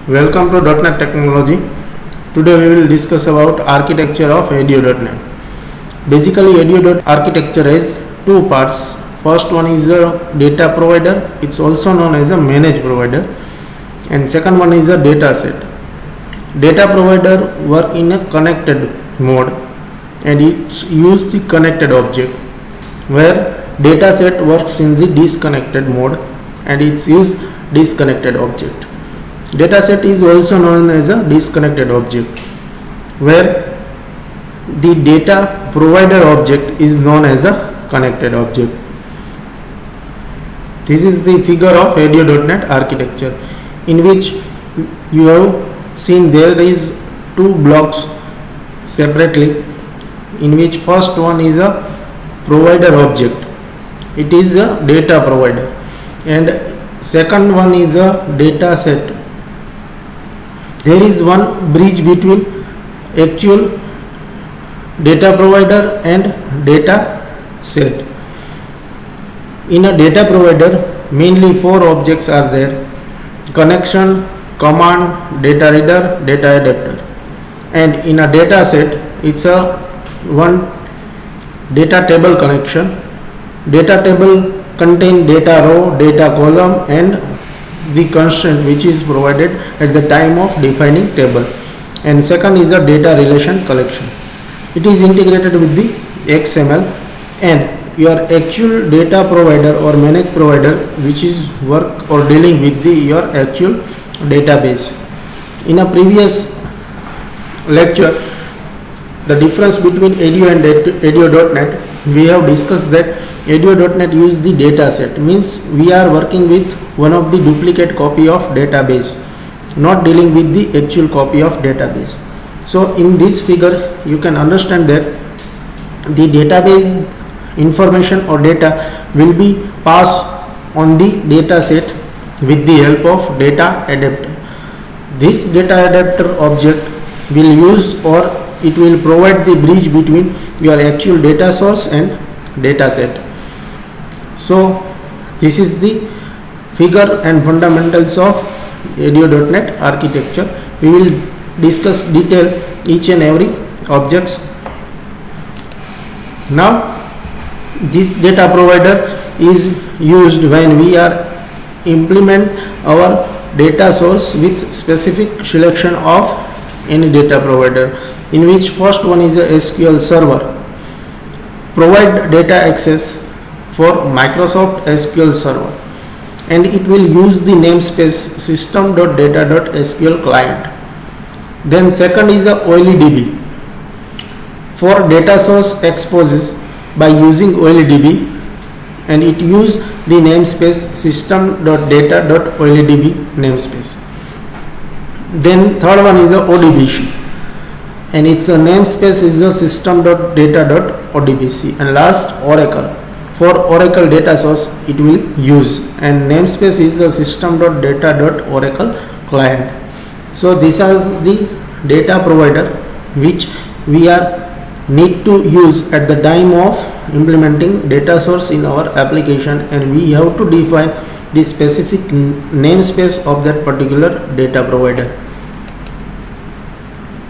Welcome to Dotnet technology. Today we will discuss about architecture of ADO.NET. Basically ADO.NET architecture has two parts. First one is a data provider, it's also known as a managed provider, and second one is a DataSet. Data provider work in a connected mode and it's use the connected object, where DataSet works in the disconnected mode and it's use disconnected object. DataSet is also known as a disconnected object, where the data provider object is known as a connected object. This is the figure of ADO.NET architecture, in which you have seen there is two blocks separately, in which first one is a provider object, it is a data provider, and second one is a data set. There is one bridge between actual data provider and data set. In a data provider, mainly four objects are there: connection, command, DataReader, DataAdapter. And in a data set, it's a one data table connection. Data table contain data row, data column, and the constraint which is provided at the time of defining table. And second is a data relation collection. It is integrated with the XML, and your actual data provider or managed provider which is work or dealing with your actual database. In a previous lecture, the difference between ADO and ADO.NET, we have discussed that ADO.NET use the data set, means we are working with one of the duplicate copy of database, not dealing with the actual copy of database. So in this figure you can understand that the database information or data will be passed on the data set with the help of DataAdapter. This DataAdapter object will use, or it will provide the bridge between your actual data source and data set. So this is the figure and fundamentals of ADO.NET architecture. We will discuss detail each and every objects. Now this data provider is used when we are implement our data source with specific selection of any data provider, in which first one is a SQL server, provide data access for Microsoft SQL server, and it will use the namespace system.data.sql client. Then second is a OLEDB for data source exposes by using OLEDB, and it use the namespace system.data.oledb namespace. Then third one is a ODBC, and its a namespace is a system.data.odbc. And last, Oracle, for Oracle data source it will use, and namespace is a system.data.oracle client. So these are the data provider which we are need to use at the time of implementing data source in our application, and we have to define the specific namespace of that particular data provider.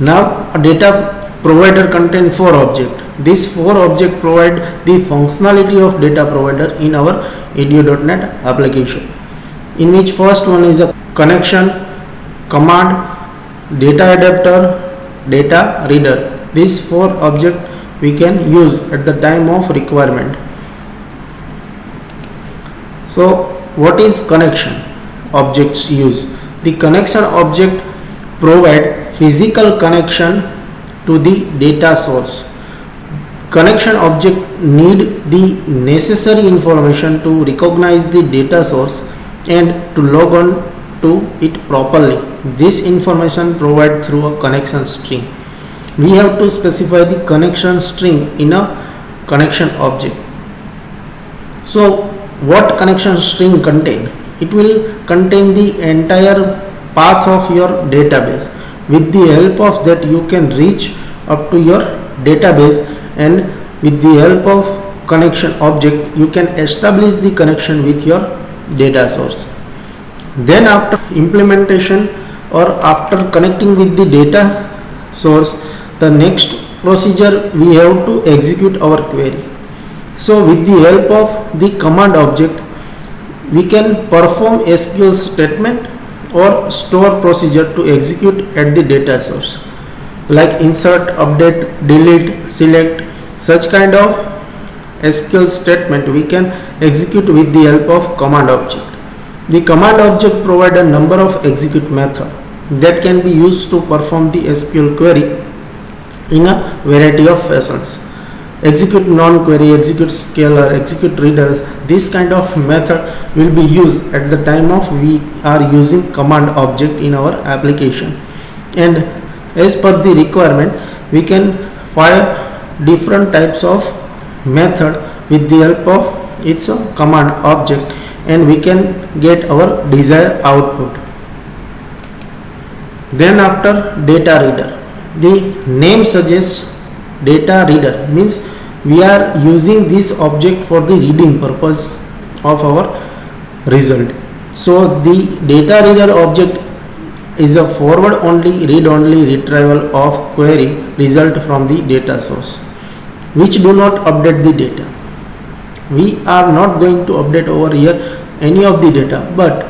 Now a data provider contains four objects. These four objects provide the functionality of data provider in our ADO.NET application, in which first one is a connection, command, DataAdapter, DataReader. These four objects we can use at the time of requirement. So what is connection objects use? The connection object provide physical connection to the data source. Connection object need the necessary information to recognize the data source and to log on to it properly. This information provided through a connection string. We have to specify the connection string in a connection object. So what connection string contain? It will contain the entire path of your database. With the help of that you can reach up to your database, and with the help of connection object you can establish the connection with your data source. Then after implementation or after connecting with the data source, the next procedure we have to execute our query. So with the help of the command object, we can perform SQL statement or store procedure to execute at the data source, like insert, update, delete, select. Such kind of SQL statement we can execute with the help of command object. The command object provides a number of execute methods that can be used to perform the SQL query in a variety of fashions. Execute non-query, execute scalar, execute reader. This kind of method will be used at the time of we are using command object in our application, and as per the requirement we can fire different types of method with the help of its command object, and we can get our desired output. Then after DataReader, the name suggests DataReader means we are using this object for the reading purpose of our result. So the DataReader object is a forward only, read only retrieval of query result from the data source, which do not update the data. We are not going to update over here any of the data, but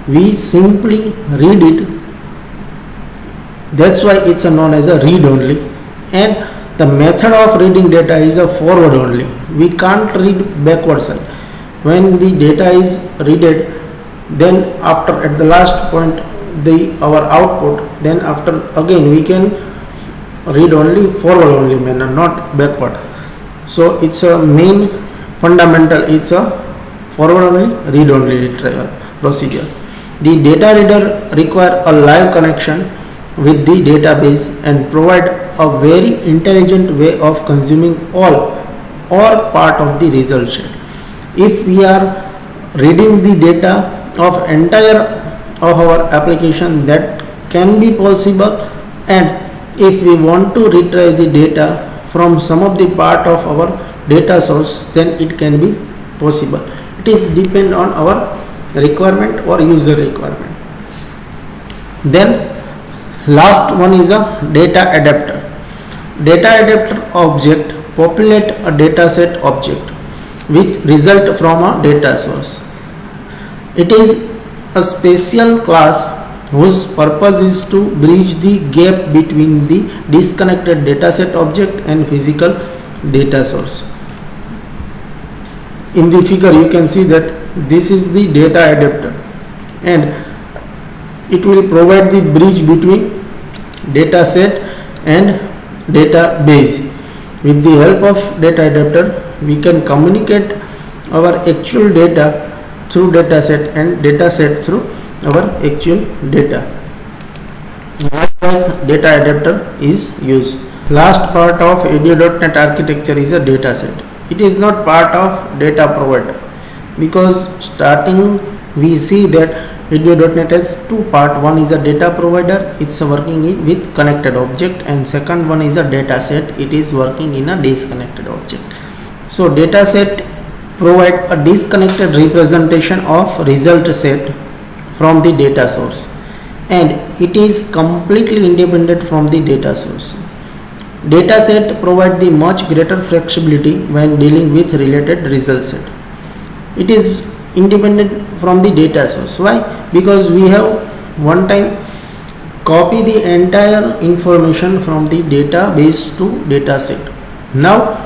we simply read it. That's why it's known as a read only, and the method of reading data is a forward only. We can't read backward side. When the data is read, then after at the last point our output, then after again we can read only forward only manner, not backward. So it's a main fundamental, it's a forward only, read only retrieval procedure. The data reader require a live connection with the database and provide a very intelligent way of consuming all or part of the result set. If we are reading the data of entire of our application, that can be possible, and if we want to retrieve the data from some of the part of our data source, then it can be possible. It is depend on our requirement or user requirement. Then last one is a DataAdapter. DataAdapter object populate a dataset object with result from a data source. It is a special class whose purpose is to bridge the gap between the disconnected dataset object and physical data source. In the figure you can see that this is the DataAdapter, and it will provide the bridge between dataset and database. With the help of DataAdapter, we can communicate our actual data through dataset and dataset through our actual data. Likewise, DataAdapter is used. Last part of ADO.NET architecture is a dataset. It is not part of data provider, because starting we see that ADO.NET has two parts. One is a data provider, it's working with connected object, and second one is a dataset, it is working in a disconnected object. So dataset provide a disconnected representation of result set from the data source, and it is completely independent from the data source. Dataset provide the much greater flexibility when dealing with related result set. It is independent from the data source. Why? Because we have one time copy the entire information from the database to dataset. Now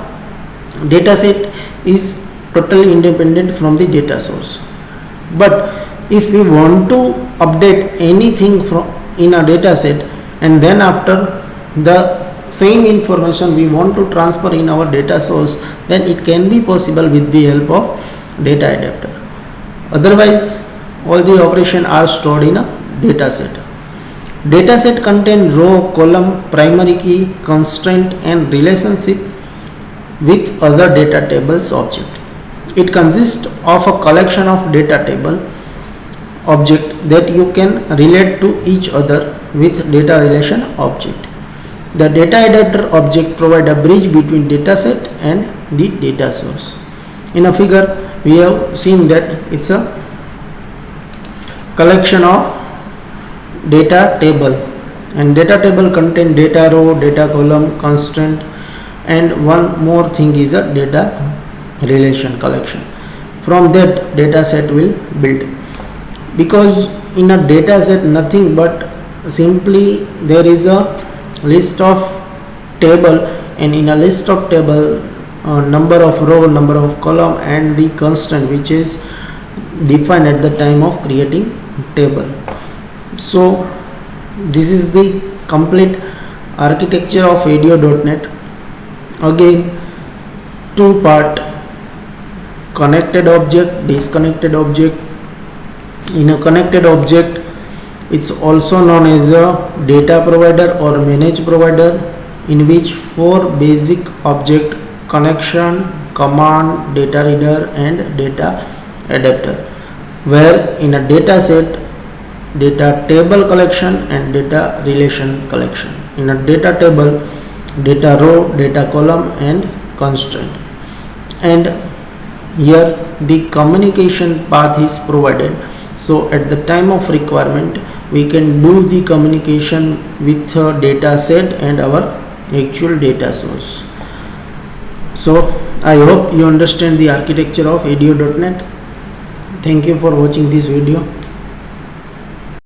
dataset is totally independent from the data source, but if we want to update anything from in a dataset, and then after the same information we want to transfer in our data source, then it can be possible with the help of DataAdapter. Otherwise all the operations are stored in a dataset. Dataset contain row, column, primary key, constraint and relationship with other data tables object. It consists of a collection of data table object that you can relate to each other with data relation object. The DataAdapter object provide a bridge between dataset and the data source. In a figure we have seen that it's a collection of data table, and data table contain data row, data column, constant, and one more thing is a data relation collection. From that data set will build, because in a data set nothing but simply there is a list of table, and in a list of table number of row, number of column, and the constant which is defined at the time of creating table. So this is the complete architecture of ADO.NET. Again, two part: connected object, disconnected object. In a connected object, it's also known as a data provider or managed provider, in which four basic object: connection, command, data reader, and data adapter. Where in a data set, data table collection and data relation collection. In a data table, data row, data column, and constant. And here the communication path is provided, so at the time of requirement we can do the communication with a data set and our actual data source. So I hope you understand the architecture of ADO.NET. Thank you for watching this video.